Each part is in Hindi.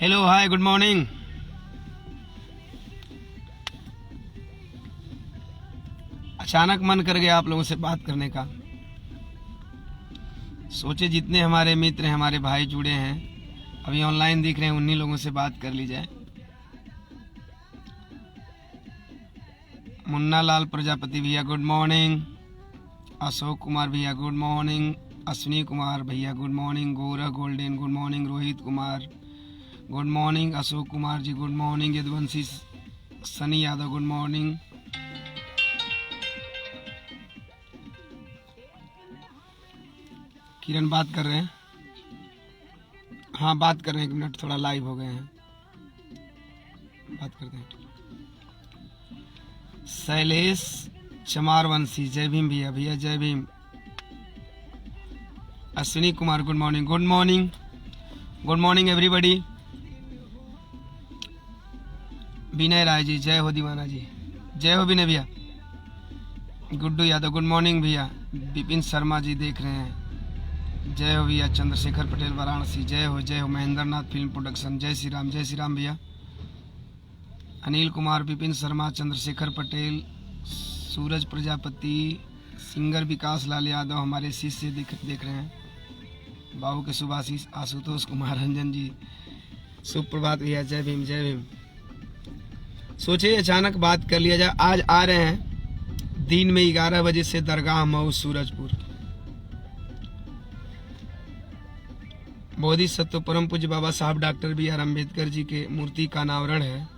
Hello hi good morning. अचानक मन कर गया आप लोगों से बात करने का। सोचे जितने हमारे मित्र हमारे भाई जुड़े हैं अभी ऑनलाइन दिख रहे हैं उन्हीं लोगों से बात कर ली जाए। मुन्ना लाल प्रजापति भैया गुड मॉर्निंग। अशोक कुमार भैया गुड मॉर्निंग। अश्विनी कुमार भैया good morning. Gaurav Golden good morning. Rohit Kumar good morning. Ashok Kumar ji good morning. Yaduvanshi Sunny Yadav good morning. Kiran बात कर रहे हैं। हाँ बात कर रहे हैं, 1 मिनट थोड़ा लाइव हो गए हैं, बात करते हैं। शैलेश चमारवंशी जय भीम भैया। भैया जय Bhim. Ashwini Kumar good morning. Good morning good morning everybody. Vinay Rai ji जय हो। दीवाना जी जय हो। विनय भैया। गुड्डू यादव गुड मॉर्निंग भैया। विपिन शर्मा जी देख रहे हैं जय हो भैया। चंद्रशेखर पटेल वाराणसी जय हो जय हो। महेंद्र नाथ फिल्म प्रोडक्शन जय श्री राम भैया। अनिल कुमार विपिन शर्मा चंद्रशेखर पटेल सूरज प्रजापति सिंगर विकास लाल यादव हमारे शिष्य देख रहे हैं। बाबू के सुभाषिस आशुतोष कुमार रंजन जी सुप्रभात भैया। जय भीम जय भीम। सोचे अचानक बात कर लिया जाए। आज आ रहे हैं दिन में 11 बजे से दरगाह मऊ सूरजपुर। बोधिसत्व परम पूज्य बाबा साहब डॉक्टर BR अम्बेडकर जी के मूर्ति का अनावरण है,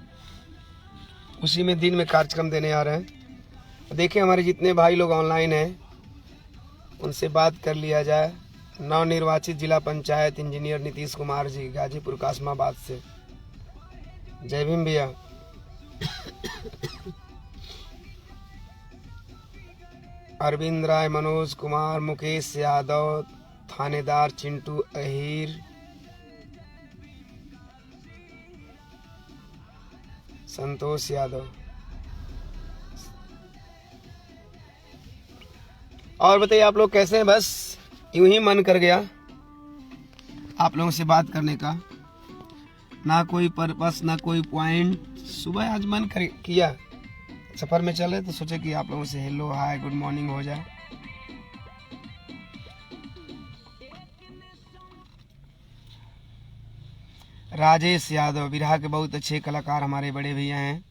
उसी में दिन में कार्यक्रम देने आ रहे हैं। देखिए हमारे जितने भाई लोग ऑनलाइन हैं उनसे बात कर लिया जाए। नवनिर्वाचित जिला पंचायत इंजीनियर नीतीश कुमार जी गाजीपुर कासमाबाद से जय भीम भैया। अरविंद राय मनोज कुमार मुकेश यादव थानेदार चिंटू अहीर संतोष यादव। और बताइए आप लोग कैसे हैं। बस यूं ही मन कर गया आप लोगों से बात करने का, ना कोई पर्पस ना कोई पॉइंट। सुबह आज मन किया, सफर में चले तो सोचे कि आप लोगों से हेलो हाय गुड मॉर्निंग हो जाए। राजेश यादव बिरहा के बहुत अच्छे कलाकार हमारे बड़े भैया हैं,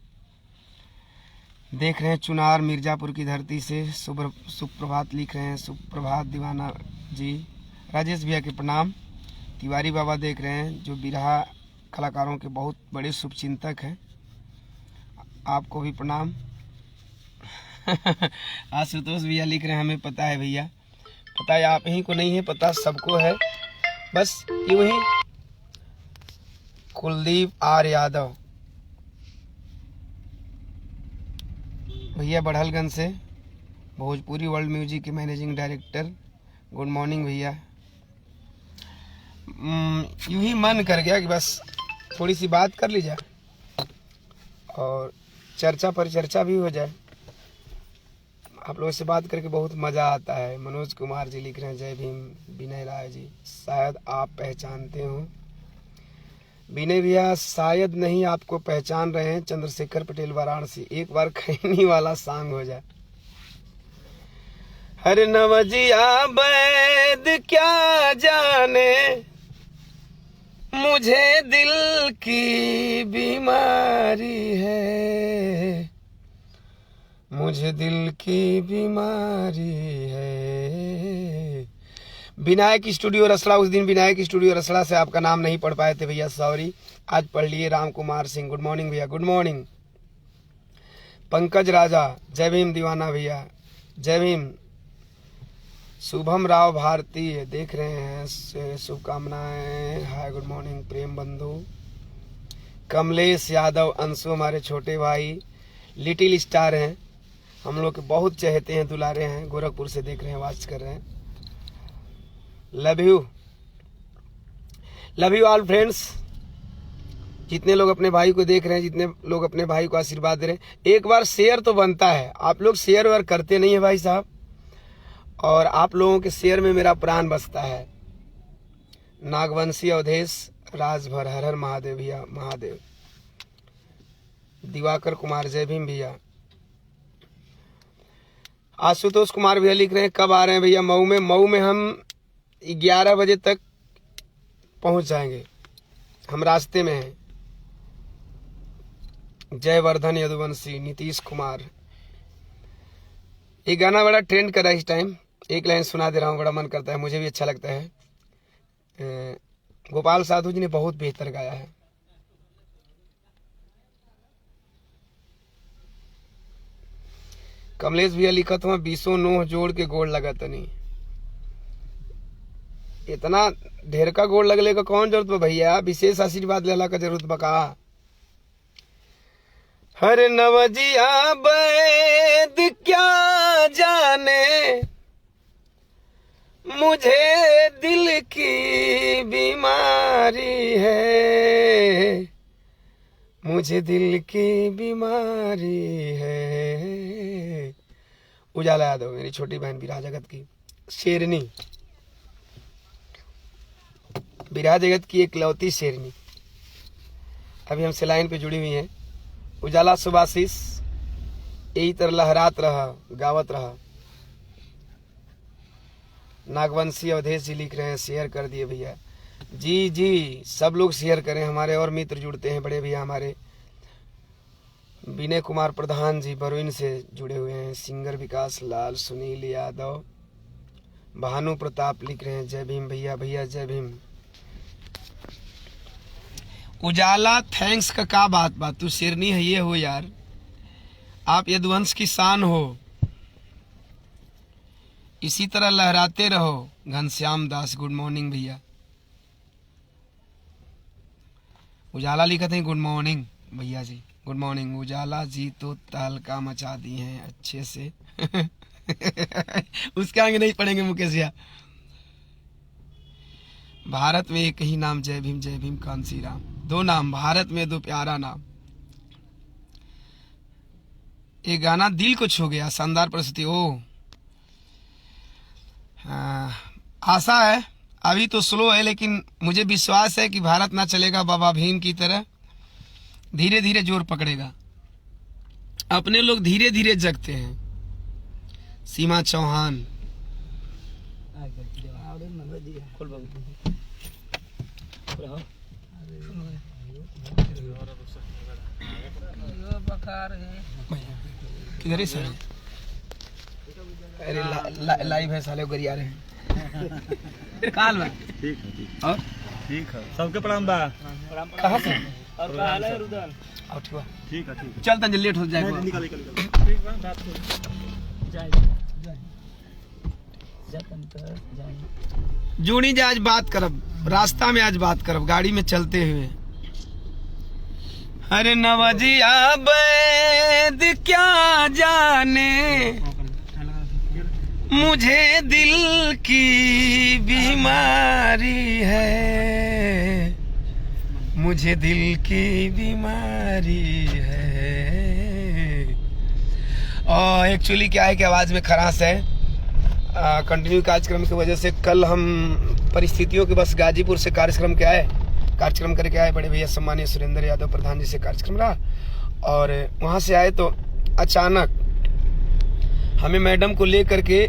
देख रहे हैं चुनार मिर्जापुर की धरती से। सुप्रभात लिख रहे हैं। सुप्रभात दीवाना जी। राजेश भैया के प्रणाम। तिवारी बाबा देख रहे हैं जो बिरहा कलाकारों के बहुत बड़े शुभचिंतक हैं, आपको भी प्रणाम। आशुतोष भैया लिख रहे हैं हमें पता है भैया। पता है आप ही को नहीं है, पता सबको है, बस यूं ही। कुलदीप R यादव भैया बढ़लगंज से, भोजपुरी वर्ल्ड म्यूजिक के मैनेजिंग डायरेक्टर गुड मॉर्निंग भैया। यूं ही मन कर गया कि बस थोड़ी सी बात कर ली जाए और चर्चा पर चर्चा भी हो जाए। आप लोगों से बात करके बहुत मज़ा आता है। मनोज कुमार जी लिख रहे हैं जय भीम। विनय राय जी शायद आप पहचानते हो। विनय भैया शायद नहीं आपको पहचान रहे हैं। चंद्रशेखर पटेल वाराणसी। एक बार खैनी वाला सॉन्ग हो जाए। हर नवजिया वैद क्या जाने मुझे दिल की बीमारी है, मुझे दिल की बीमारी है। विनायक स्टूडियो रसड़ा, उस दिन विनायक स्टूडियो रसड़ा से आपका नाम नहीं पढ़ पाए थे भैया, सॉरी। आज पढ़ लिए। राम कुमार सिंह गुड मॉर्निंग भैया। Good morning. पंकज राजा जय भीम। दीवाना भैया जय भीम। शुभम राव भारती देख रहे हैं, शुभकामनाएं हाय गुड मॉर्निंग। प्रेम बंधु कमलेश यादव अंशु हमारे छोटे भाई लिटिल स्टार हैं, हम लोग के बहुत चाहते हैं, दुलारे हैं, गोरखपुर से देख रहे हैं, वाच कर रहे हैं। Love you all friends. जितने लोग अपने भाई को देख रहे हैं, जितने लोग अपने भाई को आशीर्वाद दे रहे हैं, एक बार शेयर तो बनता है। आप लोग शेयर वेयर करते नहीं है भाई साहब, और आप लोगों के शेयर में मेरा प्राण बसता है। नागवंशी अवधेश राजभर, हर हर महादेव भैया, महादेव। दिवाकर कुमार, जय भीम भैया। आशुतोष कुमार भैया लिख रहे हैं कब आ रहे हैं भैया मऊ में? मऊ में हम 11 बजे तक पहुंच जाएंगे, हम रास्ते में हैं। जयवर्धन यदुवंशी, नीतीश कुमार। ये गाना बड़ा ट्रेंड कर रहा है इस टाइम, एक लाइन सुना दे रहा हूँ, बड़ा मन करता है, मुझे भी अच्छा लगता है। गोपाल साधु जी ने बहुत बेहतर गाया है। कमलेश भैया लिखत हुआ 20 नोह जोड़ के गोड़ लगा तनी। इतना ढेर का गोड़ लगले का कौन जरूरत बा भैया, विशेष आशीर्वाद लेला का जरूरत बका। हर नवजिया वैद क्या जाने, मुझे दिल की बीमारी है, मुझे दिल की बीमारी है। उजाला यादव, मेरी छोटी बहन विराह जगत की शेरनी, विराह जगत की एकलौती शेरनी, अभी हमसे लाइन पे जुड़ी हुई है। उजाला सुभाशीष, यही तरह लहरात रहा, गावत रहा। नागवंशी अवधेश जी लिख रहे हैं शेयर कर दिए भैया। जी जी, सब लोग शेयर करें, हमारे और मित्र जुड़ते हैं बड़े भैया हमारे। विनय कुमार प्रधान जी बरौनी से जुड़े हुए हैं। सिंगर विकास लाल, सुनील यादव, भानु प्रताप लिख रहे हैं जय भीम भैया, भैया जय भीम। उजाला थैंक्स का बात तू शेरनी है ये हो यार, आप यदुवंश की शान हो, इसी तरह लहराते रहो। घनश्याम दास, गुड मॉर्निंग भैया। उजाला लिखा था गुड मॉर्निंग भैया जी, गुड मॉर्निंग। उजाला जी तो तहलका मचा दिए हैं अच्छे से। उसके आगे नहीं पढ़ेंगे मुकेश भैया। भारत में एक ही नाम जय भीम कांसी राम, दो नाम भारत में, दो प्यारा नाम। ये गाना दिल को छू गया, शानदार प्रस्तुति। ओ आशा है, अभी तो स्लो है लेकिन मुझे विश्वास है कि भारत ना चलेगा बाबा भीम की तरह, धीरे धीरे जोर पकड़ेगा। अपने लोग धीरे धीरे जगते हैं। सीमा चौहान, किधर है सर? अरे लाइव है साले, गरिया रहे हैं। काल बा ठीक है और ठीक है, सबके प्रणाम बा। कहाँ से? और काल है रुदन। और ठीक है चल तन लेट हो जाएगा। निकल ठीक बा, बात हो जाए जूनी जे आज बात करब, रास्ता में आज बात करब, गाड़ी में चलते हुए। अरे नवजिया वैद क्या जाने, मुझे दिल की बीमारी है, मुझे दिल की बीमारी है। और एक्चुअली क्या है कि आवाज़ में खराश है। कंटिन्यू कार्यक्रम की वजह से कल हम परिस्थितियों के बस गाजीपुर से कार्यक्रम करके आए। बड़े भैया सम्मानीय सुरेंद्र यादव प्रधान जी से कार्यक्रम रहा, और वहाँ से आए तो अचानक हमें मैडम को लेकर के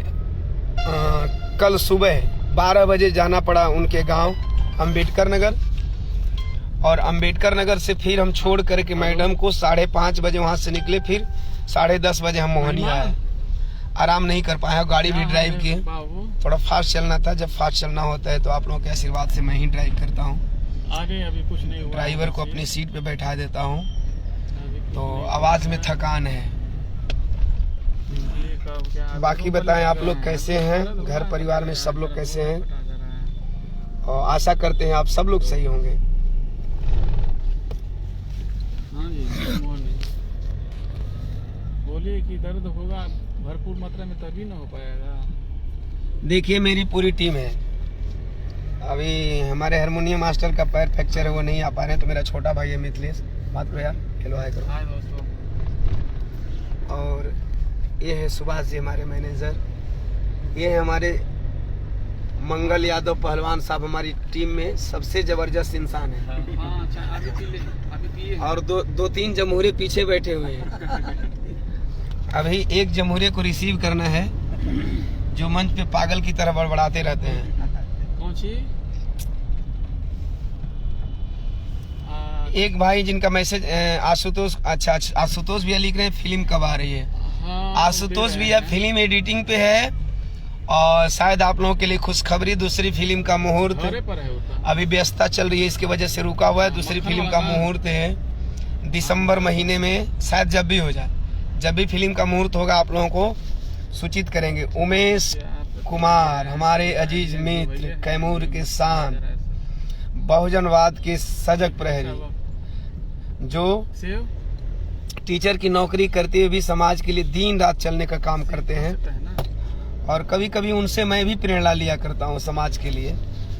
कल सुबह 12 बजे जाना पड़ा उनके गांव अंबेडकर नगर, और अंबेडकर नगर से फिर हम छोड़ करके मैडम को 5:30 बजे वहाँ से निकले, फिर 10:30 बजे हम मोहनी आए। आराम नहीं कर पाया, गाड़ी भी ड्राइव किए, थोड़ा फास्ट चलना था। जब फास्ट चलना होता है तो आप लोगों के आशीर्वाद से मैं ही ड्राइव करता हूँ, आगे अभी कुछ नहीं हुआ, ड्राइवर को अपनी सीट पे बैठा देता हूँ, तो आवाज़ में थकान है। बाकी बताएं आप लोग कैसे हैं, घर परिवार में सब लोग कैसे हैं, और आशा करते हैं आप सब लोग सही होंगे। बोलिए कि दर्द होगा भरपूर मात्रा में तभी ना हो पाएगा। देखिए मेरी पूरी टीम है। अभी हमारे हारमोनियम मास्टर का पैर फ्रैक्चर है, वो नहीं आ पा रहे हैं, तो मेरा छोटा भाई है मिथिलेश, बात करो यार, हेलो हाय करो। हाय दोस्तों। और ये है सुभाष जी हमारे मैनेजर, ये है हमारे मंगल यादव पहलवान साहब हमारी टीम में सबसे जबरदस्त इंसान है। और दो तीन जमहूरे पीछे बैठे हुए हैं। अभी एक जमहूरे को रिसीव करना है जो मंच पे पागल की तरह बड़बड़ाते रहते हैं। कौन सी? एक भाई जिनका मैसेज आशुतोष, अच्छा आशुतोष भैया लिख रहे हैं फिल्म कब आ रही है। आशुतोष भैया फिल्म एडिटिंग पे है और शायद आप लोगों के लिए खुशखबरी, दूसरी फिल्म का मुहूर्त अभी व्यस्तता चल रही है, इसकी वजह से रुका हुआ है। दूसरी फिल्म का मुहूर्त है दिसंबर महीने में, शायद जब भी हो जाए, जब भी फिल्म का मुहूर्त होगा आप लोगों को सूचित करेंगे। उमेश कुमार हमारे अजीज मित्र, कैमूर के शान, बहुजनवाद के सजग प्रहरी, जो टीचर की नौकरी करते हुए भी समाज के लिए दिन रात चलने का काम करते हैं। और कभी कभी उनसे मैं भी प्रेरणा लिया करता हूँ समाज के लिए।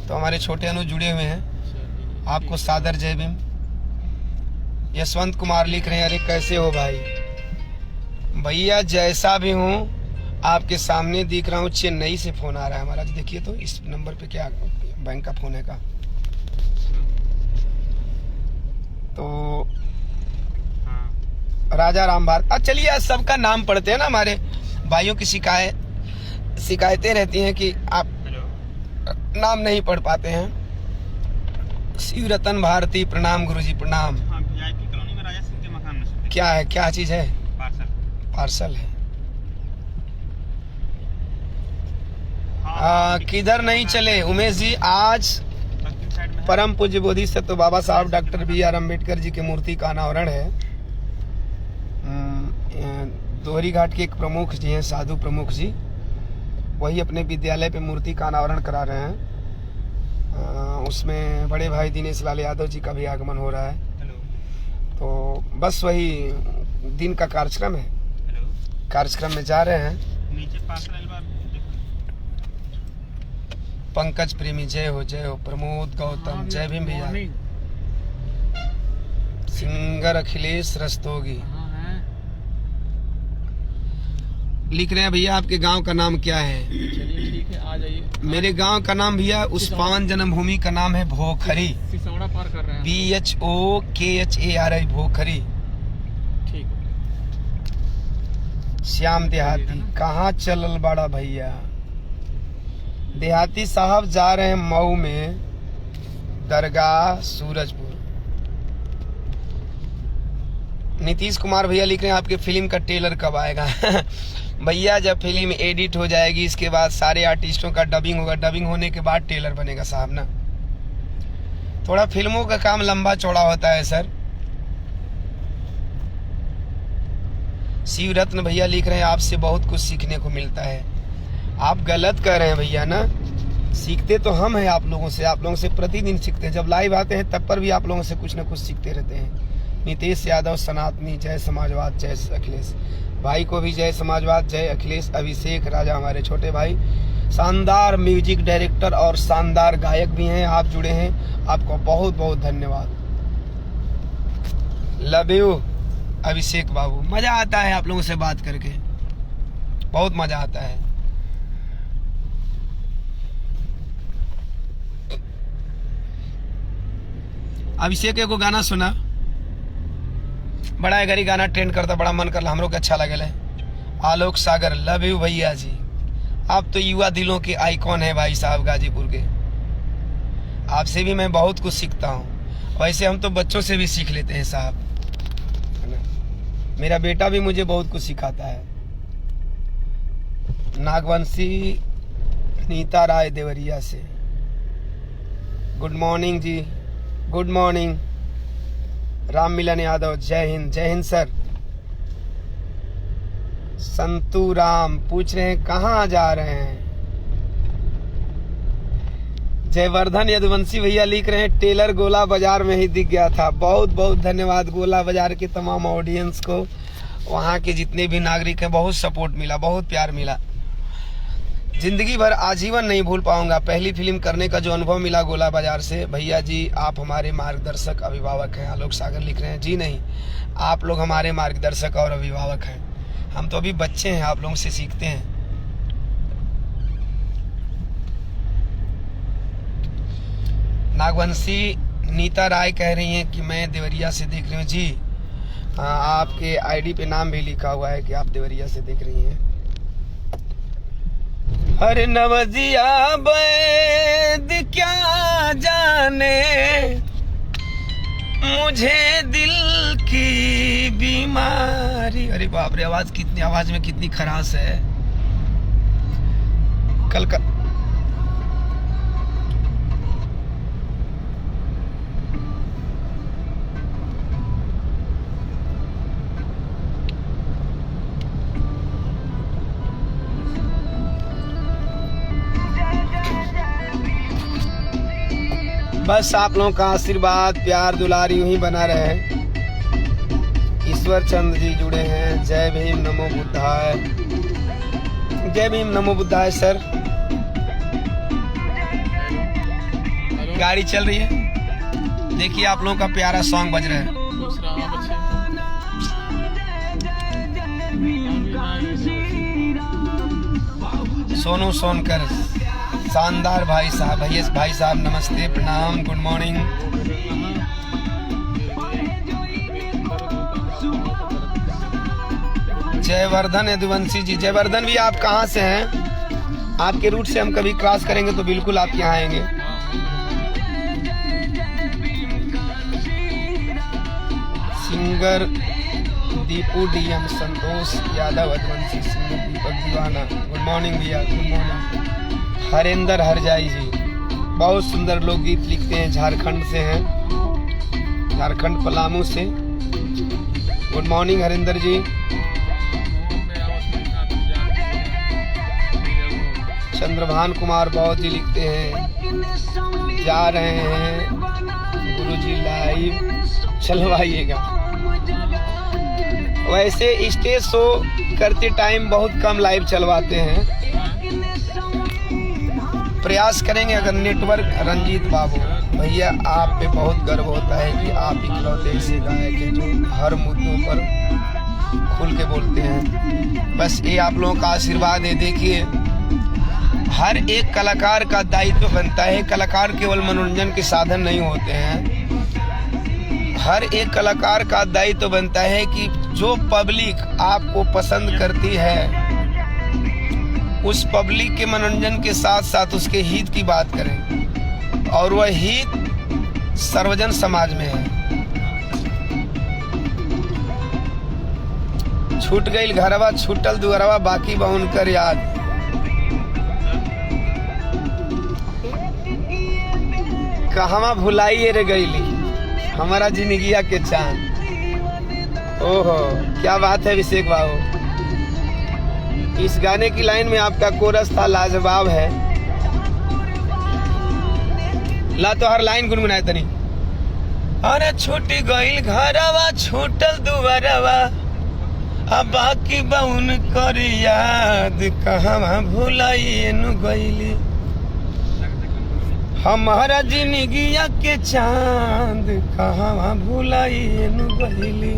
तो हमारे छोटे अनुज जुड़े हुए हैं, आपको सादर जय भीम। यशवंत कुमार लिख रहे हैं, अरे कैसे हो भाई? भैया जैसा भी हूँ आपके सामने दिख रहा हूँ। चेन्नई से फोन आ रहा है हमारा, देखिए तो इस नंबर पे क्या बैंक का फोन है का। तो राजा राम भारत, चलिए आज सबका नाम पढ़ते हैं ना। हमारे भाइयों की शिकायतें रहती हैं कि आप नाम नहीं पढ़ पाते हैं। शिव रतन भारती प्रणाम गुरुजी प्रणाम। कॉलोनी में राजा सिंह के मकान में क्या है, क्या चीज है? पार्सल है। किधर नहीं चले उमेश जी? आज परम पूज्य बोधि सत्व बाबा साहब डॉक्टर BR अम्बेडकर जी की मूर्ति का अनावरण है। दोहरी घाट के एक प्रमुख जी हैं, साधु प्रमुख जी, वही अपने विद्यालय पे मूर्ति का अनावरण करा रहे हैं। उसमें बड़े भाई दिनेश लाल यादव जी का भी आगमन हो रहा है। तो बस वही दिन का कार्यक्रम है। कार्यक्रम में जा रहे हैं। नीचे पंकज प्रेमी जय हो, प्रमोद गौतम जय भीम भैया। सिंगर अखिलेश रस्तोगी लिख रहे हैं, भैया आपके गांव का नाम क्या है? चलिए ठीक है, आ जाइए। मेरे गांव का नाम भैया, उस पावन जन्मभूमि का नाम है भोखरी। सिसौड़ा पार कर रहे हैं। BHOKHARI भोखरी। ठीक। श्याम देहाती कहाँ चलल बड़ा भैया? देहाती साहब जा रहे हैं मऊ में, दरगाह सूरजपुर। नीतीश कुमार भैया लिख रहे हैं, आपके फिल्म का ट्रेलर कब आएगा? भैया जब फिल्म एडिट हो जाएगी, इसके बाद सारे आर्टिस्टों का डबिंग होगा, डबिंग होने के बाद ट्रेलर बनेगा साहब ना। थोड़ा फिल्मों का काम लंबा चौड़ा होता है सर। शिव रत्न भैया लिख रहे हैं, आपसे बहुत कुछ सीखने को मिलता है। आप गलत कर रहे हैं भैया ना, सीखते तो हम हैं आप लोगों से, आप लोगों से प्रतिदिन सीखते हैं। जब लाइव आते हैं तब पर भी आप लोगों से कुछ ना कुछ सीखते रहते हैं। नीतीश यादव सनातनी जय समाजवाद, जय अखिलेश भाई को भी जय समाजवाद, जय अखिलेश। अभिषेक राजा हमारे छोटे भाई, शानदार म्यूजिक डायरेक्टर और शानदार गायक भी हैं, आप जुड़े हैं, आपको बहुत बहुत धन्यवाद। लव यू अभिषेक बाबू। मजा आता है आप लोगों से बात करके, बहुत मजा आता है। अभिषेक को गाना सुना, बड़ा है गरी गाना ट्रेंड करता, बड़ा मन करला, हमरो के अच्छा लगल है। आलोक सागर लव यू भैया जी, आप तो युवा दिलों के आइकॉन है भाई साहब गाजीपुर के। आपसे भी मैं बहुत कुछ सीखता हूँ, वैसे हम तो बच्चों से भी सीख लेते हैं साहब, मेरा बेटा भी मुझे बहुत कुछ सिखाता है। नागवंशी नीता राय देवरिया से, गुड मॉर्निंग जी, गुड मॉर्निंग। राम मिलन यादव जय हिंद सर। संतू राम पूछ रहे हैं कहाँ जा रहे हैं? जयवर्धन यदुवंशी भैया लिख रहे हैं, टेलर गोला बाजार में ही दिख गया था। बहुत बहुत धन्यवाद गोला बाजार के तमाम ऑडियंस को, वहाँ के जितने भी नागरिक हैं, बहुत सपोर्ट मिला, बहुत प्यार मिला। जिंदगी भर आजीवन नहीं भूल पाऊंगा पहली फिल्म करने का जो अनुभव मिला गोला बाजार से। भैया जी आप हमारे मार्गदर्शक अभिभावक हैं। आलोक सागर लिख रहे हैं, जी नहीं, आप लोग हमारे मार्गदर्शक और अभिभावक हैं, हम तो अभी बच्चे हैं, आप लोगों से सीखते हैं। नागवंशी नीता राय कह रही हैं कि मैं देवरिया से देख रही हूँ। जी आपके आईडी पे नाम भी लिखा हुआ है कि आप देवरिया से देख रही हैं। अरे नवजिया बैद क्या जाने मुझे दिल की बीमारी। अरे बाप रे, आवाज में कितनी खराश है। कल का बस आप लोगों का आशीर्वाद प्यार दुलारी यूं ही बना रहे। ईश्वर चंद्र जी जुड़े हैं। जय भीम नमो बुद्धाय। जय भीम नमो बुद्धाय। सर गाड़ी चल रही है, देखिए आप लोगों का प्यारा सॉन्ग बज रहा है। सोनू सोनकर शानदार भाई साहब। भाई साहब नमस्ते, प्रणाम, गुड मॉर्निंग। जयवर्धन यदुवंशी जी। जयवर्धन भी आप कहाँ से हैं? आपके रूट से हम कभी क्रॉस करेंगे तो बिल्कुल आप यहाँ आएंगे। Singer Deepu DM, Santosh Yadav, Yaduvanshi, singer दीपक दीवाना। गुड मॉर्निंग भैया, गुड मॉर्निंग। हरेंद्र हरजाई जी बहुत सुंदर लोकगीत लिखते हैं, झारखंड से हैं, झारखंड पलामू से। गुड मॉर्निंग हरेंद्र जी। चंद्रभान कुमार बौद्ध जी लिखते हैं, जा रहे हैं गुरुजी लाइव चलवाइएगा। वैसे स्टेज शो करते टाइम बहुत कम लाइव चलवाते हैं, प्रयास करेंगे अगर नेटवर्क। रंजीत बाबू भैया आप पे बहुत गर्व होता है कि आप इकलौते ऐसे गायक हैं जो हर मुद्दों पर खुल के बोलते हैं। बस ये आप लोगों का आशीर्वाद है। देखिए हर एक कलाकार का दायित्व बनता है, कलाकार केवल मनोरंजन के साधन नहीं होते हैं। हर एक कलाकार का दायित्व बनता है कि जो पब्लिक आपको पसंद करती है उस पब्लिक के मनोरंजन के साथ साथ उसके हित की बात करें, और वह हित सर्वजन समाज में है। छूट गई घरवा छूटल दुअरवा बाकी बहुन कर याद। कहवा भुलाइए रे गईली हमारा जिंदगिया के चांद। ओहो क्या बात है अभिषेक बाबू। इस गाने की लाइन में आपका कोरस था लाजवाब है। ला तो हर लाइन गुनगुनाए तनी। अरे छूटी गईल घरवा छूटल दुअरवा अब बाकी बहुन कर याद। कहवा भुलाइए नु गईली हमारा जिंदगिया के चांद। कहवा भुलाइए नु गईली।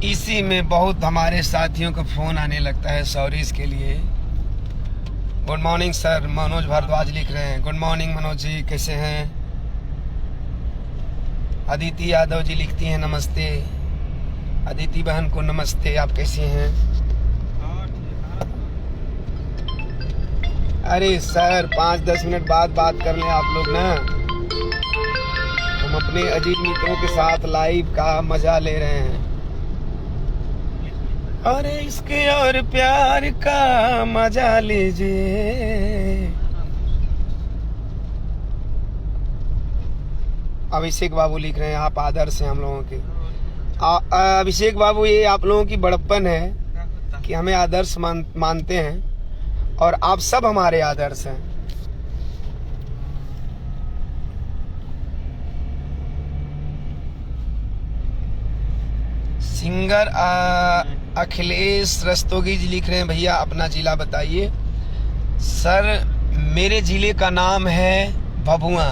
इसी में बहुत हमारे साथियों का फोन आने लगता है, सॉरी इसके लिए। Good morning sir, Manoj Bhardwaj लिख रहे हैं। गुड मॉर्निंग मनोज जी, कैसे हैं? अदिति यादव जी लिखती हैं नमस्ते। अदिति बहन को नमस्ते, आप कैसे हैं? अरे सर 5-10 मिनट बाद बात कर लें आप लोग ना। हम अपने अजीज मित्रों के साथ लाइव का मजा ले रहे हैं। अरे इसके और प्यार का मजा लीजिए। अभिषेक बाबू लिख रहे हैं आप आदर्श हैं हम लोगों के। अभिषेक बाबू ये आप लोगों की बड़प्पन है कि हमें आदर्श मानते हैं और आप सब हमारे आदर्श हैं। सिंगर अखिलेश रस्तोगी जी लिख रहे हैं, भैया अपना जिला बताइए। सर मेरे जिले का नाम है भभुआ,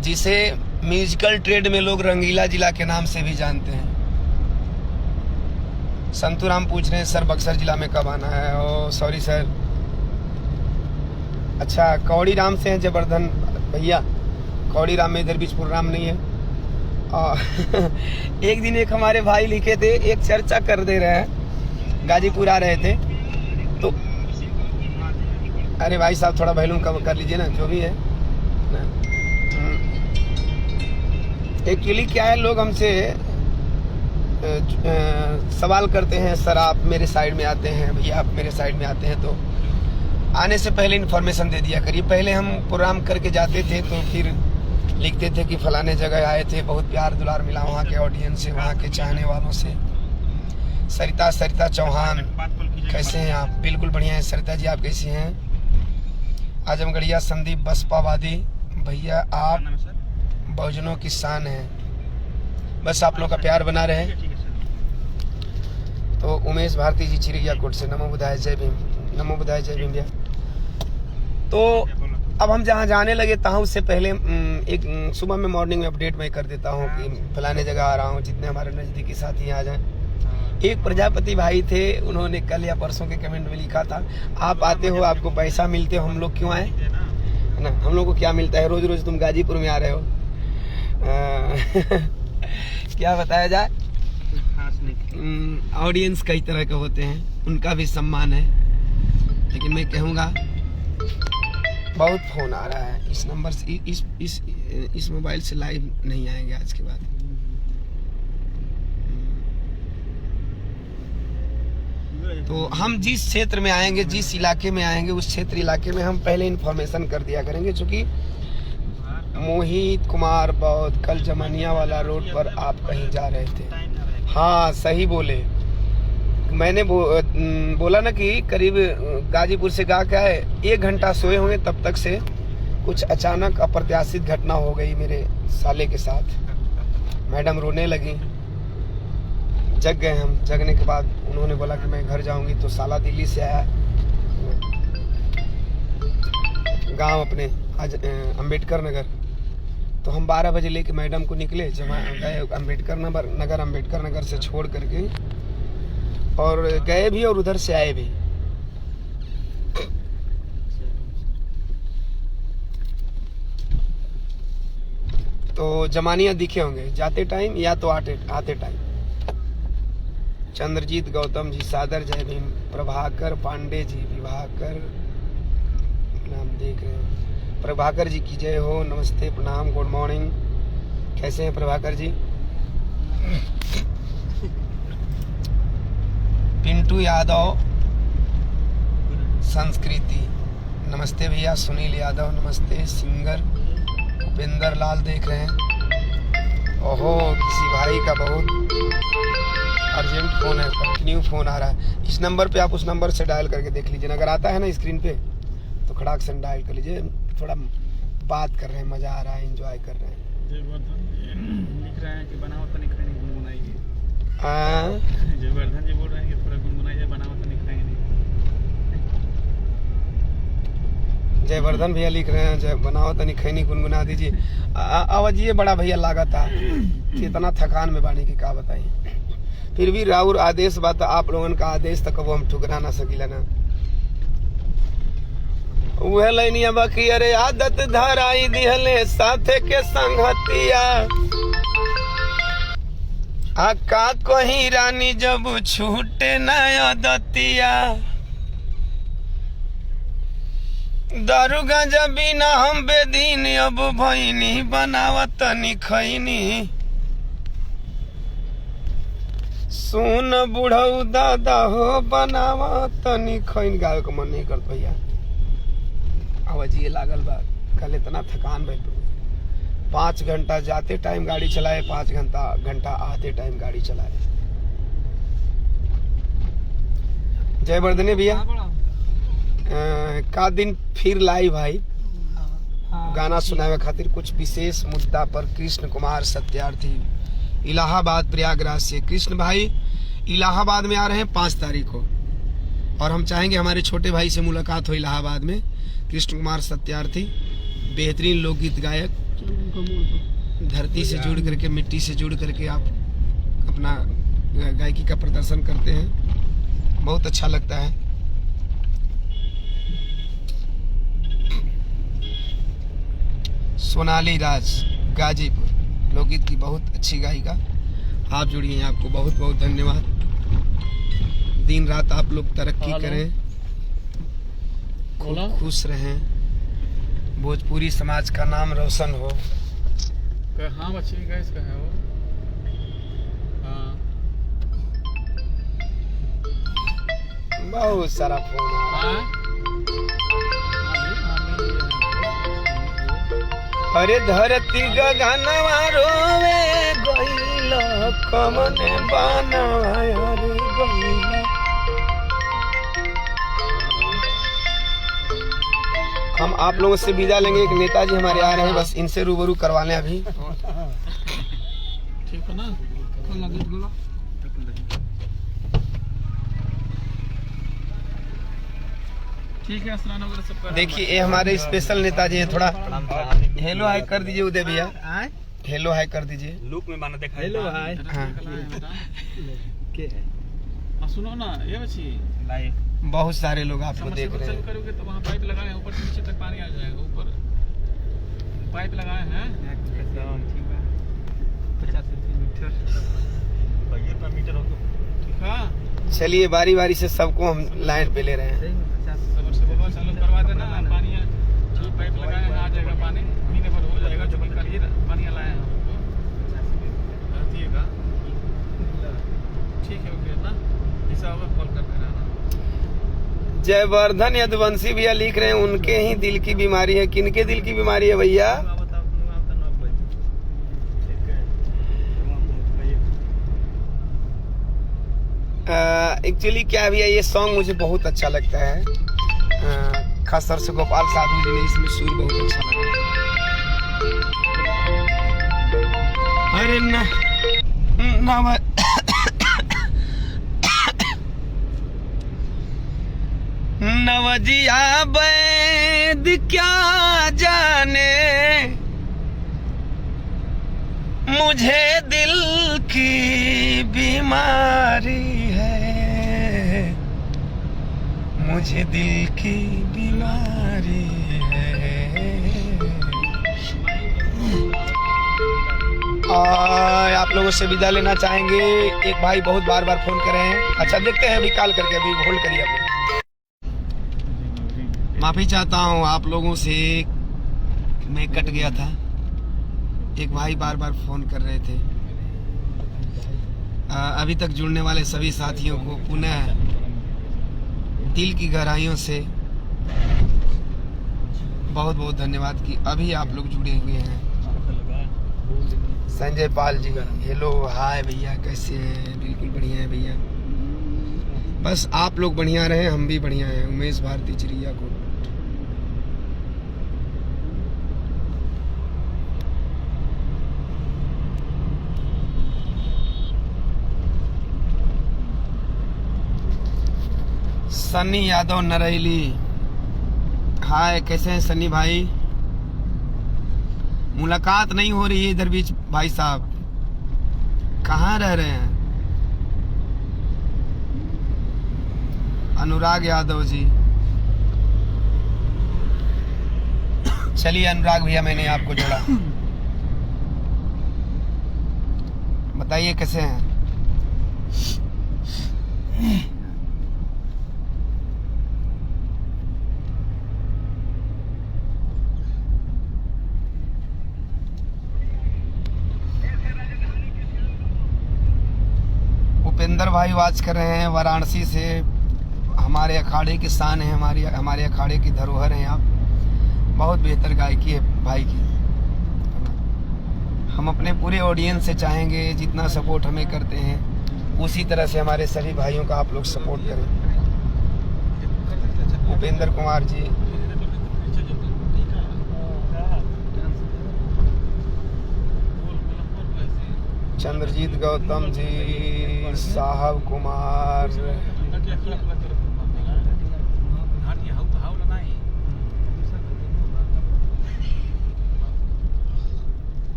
जिसे म्यूजिकल ट्रेड में लोग रंगीला जिला के नाम से भी जानते हैं। संतूराम पूछ रहे हैं सर बक्सर जिला में कब आना है। ओ सॉरी सर। अच्छा कौड़ी राम से हैं जयवर्धन भैया। कौड़ी राम में इधर बीजपुर राम नहीं है। एक दिन एक हमारे भाई लिखे थे, एक चर्चा कर दे रहे हैं, गाजीपुर आ रहे थे तो अरे भाई साहब थोड़ा वॉल्यूम कम कर लीजिए ना, जो भी है ना। एक्चुअली क्या है, लोग हमसे सवाल करते हैं सर आप मेरे साइड में आते हैं, भैया आप मेरे साइड में आते हैं, तो आने से पहले इन्फॉर्मेशन दे दिया करिए। पहले हम प्रोग्राम करके जाते थे तो फिर लिखते थे कि फलाने जगह आए थे, बहुत प्यार दुलार मिला वहाँ के ऑडियंस से, वहाँ के चाहने वालों से। सरिता चौहान कैसे हैं आप? बिल्कुल बढ़िया है सरिता जी, आप कैसी हैं? आजमगढ़िया संदीप बसपावादी भैया आप बहुजनों की शान है, बस आप लोग का प्यार बना रहे। तो उमेश भारती जी चिड़िया कोट से नमो बुधाय जय भीम, नमो बुधाय जय भीम भैया। तो अब हम जहाँ जाने लगे तहाँ उससे पहले एक सुबह में मॉर्निंग में अपडेट मैं कर देता हूँ कि फलाने जगह आ रहा हूँ, जितने हमारे नज़दीकी साथी आ जाएं। एक प्रजापति भाई थे, उन्होंने कल या परसों के कमेंट में लिखा था आप आते हो आपको पैसा मिलते हो, हम लोग क्यों आए, है ना? हम लोग को क्या मिलता है, रोज रोज तुम गाजीपुर में आ रहे हो। क्या बताया जाए, ऑडियंस कई तरह के होते हैं, उनका भी सम्मान है, लेकिन मैं कहूँगा बहुत फोन आ रहा है इस नंबर से, इस मोबाइल से लाइव नहीं आएंगे आज के बाद। तो हम जिस क्षेत्र में आएंगे, जिस इलाके में आएंगे, उस क्षेत्र इलाके में हम पहले इन्फॉर्मेशन कर दिया करेंगे। चूँकि मोहित कुमार बौद्ध कल जमानिया वाला रोड पर आप कहीं जा रहे थे। हाँ सही बोले, मैंने बोला ना कि करीब गाजीपुर से गा के आए, 1 घंटा सोए होंगे, तब तक से कुछ अचानक अप्रत्याशित घटना हो गई मेरे साले के साथ। मैडम रोने लगी, जग गए हम। जगने के बाद उन्होंने बोला कि मैं घर जाऊंगी, तो साला दिल्ली से आया गांव अपने अम्बेडकर नगर। तो हम 12 बजे लेके मैडम को निकले, जब गए अम्बेडकर नगर से छोड़ करके, और गए भी और उधर से आए भी। तो जमानिया दिखे होंगे जाते टाइम या तो आते टाइम। चंद्रजीत गौतम जी सादर जय भीम। प्रभाकर पांडे जी, विभाकर नाम देख रहे हैं, प्रभाकर जी की जय हो, नमस्ते प्रणाम गुड मॉर्निंग। कैसे हैं प्रभाकर जी? पिंटू यादव संस्कृति नमस्ते भैया। सुनील यादव नमस्ते। सिंगर उपेंद्र लाल देख रहे हैं। ओहो किसी भाई का बहुत अर्जेंट फोन है, कंटिन्यू फोन आ रहा है। इस नंबर पे आप उस नंबर से डायल करके देख लीजिए, अगर आता है ना स्क्रीन पे तो खड़ाक से डायल कर लीजिए। थोड़ा बात कर रहे हैं, मजा आ रहा है, एंजॉय कर रहे हैं। लिख रहे हैं कि बनावट तो नहीं खाएंगे, गुनगुनाइए। जयवर्धन जी बोल रहे हैं कि थोड़ा गुनगुनाइए, बनावट तो नहीं खाएंगे। जयवर्धन भैया लिख रहे हैं जय बनाओ तनी खैनी गुनगुना दीजिए। आवाज ये बड़ा भैया लागता कितना थकान में बानी की का बताइए। फिर भी राउर आदेश बात, आप लोगन का आदेश तक वो हम ठुकरा ना सकीला ना। वह लैनिया बाकी अरे आदत धराई दिहले साथे के संगतिया, आका कोही रानी जब छूटे न आदतिया, दारू गांजा बिना हम बेदीन अब भईनी बनावत नि खैनी, सुन बुढ़ऊ दादा हो बनावत नि खैनी। गावे को मन नहीं करत भैया, आवाज ये लागल बा। कल इतना थकान भइल, 5 घंटा जाते टाइम गाड़ी चलाए, 5 घंटा आते टाइम गाड़ी चलाए। जयवर्धने भैया का दिन फिर लाइव भाई गाना सुनावे खातिर कुछ विशेष मुद्दा पर। कृष्ण कुमार सत्यार्थी इलाहाबाद प्रयागराज से। कृष्ण भाई इलाहाबाद में आ रहे हैं 5 तारीख को, और हम चाहेंगे हमारे छोटे भाई से मुलाकात हो इलाहाबाद में। कृष्ण कुमार सत्यार्थी बेहतरीन लोकगीत गायक, धरती से जुड़ करके, मिट्टी से जुड़ करके आप अपना गायकी का प्रदर्शन करते हैं, बहुत अच्छा लगता है। सोनाली राज गाजीपुर लोकगीत की बहुत अच्छी गायिका, आप जुड़ी हैं, आपको बहुत बहुत धन्यवाद। दिन रात आप लोग तरक्की करें, खूब खुश रहें, भोजपुरी समाज का नाम रोशन हो। हाँ बच्ची गैस का है वो। हाँ बहुत सारा फोन आ रहा है। अरे धरती गगनवा रोवे गइल कमने बनवा रे गइल। हम आप लोगों से विदा लेंगे, एक नेताजी हमारे आ रहे हैं, बस इनसे रूबरू करवा लें अभी। ठीक है ना? ठीक है, स्नान वगैरह सब कर। देखिए ये हमारे स्पेशल नेताजी हैं, थोड़ा हेलो हाय कर दीजिए उदय भैया, हेलो हाय कर दीजिए। लुक में माना देखा हेलो हाय। हाँ सुनो ना ये बच्ची, लाइव बहुत सारे लोग आपको देख रहे चालू हैं। करोगे तो वहाँ पाइप लगाए हैं, ऊपर से नीचे तक पानी आ जाएगा। ऊपर पाइप लगाए हैं। मीटर हो ठीक है, चलिए बारी बारी से सबको हम लाइन पे ले रहे हैं। सबसे चालू करवा देना। पानी जो पाइप लगाए हैं आ जाएगा, पानी पीने पर हो जाएगा। जो भी करिए पानी लाए हैं हमको रखिएगा। ठीक है, ओके ना, ऐसा होगा कॉल कर देना। जयवर्धन यदुवंशी भैया लिख रहे हैं उनके ही दिल की बीमारी है। किनके दिल की बीमारी है भैया? एक्चुअली क्या भैया, ये सॉन्ग मुझे बहुत अच्छा लगता है, खास तौर से गोपाल साधु जी ने इसमें सुर बहुत अच्छा लगा। अरे नवजिया वैद क्या जाने, मुझे दिल की बीमारी है, मुझे दिल की बीमारी है। आप लोगों से विदा लेना चाहेंगे। एक भाई बहुत बार बार फोन कर रहे हैं। अच्छा देखते हैं, अभी कॉल करके, अभी होल्ड करिए। अभी माफी चाहता हूँ आप लोगों से, मैं कट गया था। एक भाई बार बार फोन कर रहे थे। अभी तक जुड़ने वाले सभी साथियों को पुनः दिल की गहराइयों से बहुत बहुत धन्यवाद कि अभी आप लोग जुड़े हुए हैं। संजय पाल जी हेलो हाय भैया, कैसे हैं? बिल्कुल बढ़िया है भैया, बस आप लोग बढ़िया रहें, हम भी बढ़िया हैं। उमेश भारती चिड़िया को सन्नी यादव नरेली हाय, कैसे हैं सन्नी भाई? मुलाकात नहीं हो रही है इधर बीच भाई साहब, कहाँ रह रहे हैं? अनुराग यादव जी, चलिए अनुराग भैया मैंने आपको जोड़ा, बताइए कैसे हैं? उपेंद्र भाई वाच कर रहे हैं वाराणसी से। हमारे अखाड़े की शान है, हमारे अखाड़े की धरोहर हैं आप। बहुत बेहतर गायकी है भाई की। हम अपने पूरे ऑडियंस से चाहेंगे जितना सपोर्ट हमें करते हैं उसी तरह से हमारे सभी भाइयों का आप लोग सपोर्ट करें। उपेंद्र कुमार जी, चंद्रजीत गौतम जी, साहब कुमार,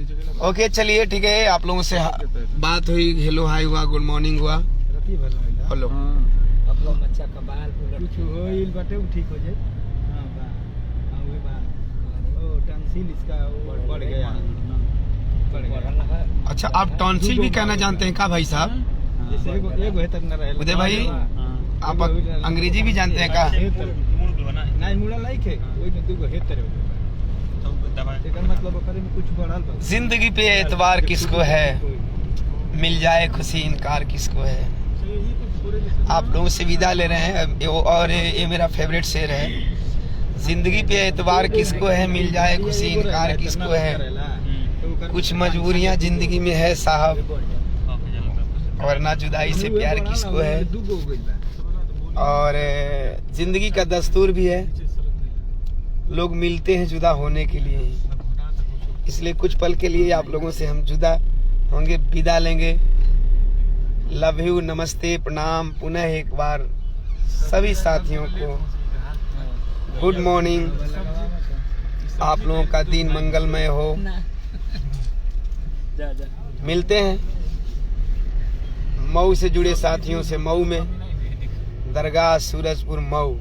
ओके चलिए ठीक है, आप लोगों से बात हुई, हेलो हाय हुआ, गुड मॉर्निंग हुआ, हेलो बच्चा का बाल कुछ होइल बाटे उ ठीक हो जाए। हां बा हां वे बा ओ टंसिल इसका बढ़ गया, बढ़ गया। अच्छा, आप टॉन्सिल भी कहना जानते हैं का भाई साहब? जैसे एगो है तक न रहे उदय भाई, आप अंग्रेजी भी जानते हैं का? मूड पे बना है नहीं मुड़ा लाइक है ओइ में दुगो है तेरे सब दबा एकर मतलब ओकरे में कुछ बढ़ल बा। जिंदगी पे एतबार किसको है, मिल जाए खुशी इनकार किसको है। आप लोगों से विदा ले रहे हैं और ये मेरा फेवरेट शेर है, जिंदगी पे एतबार किसको है, मिल जाए खुशी इनकार किसको है, कुछ मजबूरियां जिंदगी में है साहब, वरना जुदाई से प्यार किसको है। और जिंदगी का दस्तूर भी है, लोग मिलते हैं जुदा होने के लिए ही, इसलिए कुछ पल के लिए आप लोगों से हम जुदा होंगे, विदा लेंगे। लव यू, नमस्ते, प्रणाम पुनः एक बार सभी साथियों को, गुड मॉर्निंग, आप लोगों का दिन मंगलमय हो। मिलते हैं मऊ से जुड़े साथियों से, मऊ में दरगाह सूरजपुर मऊ।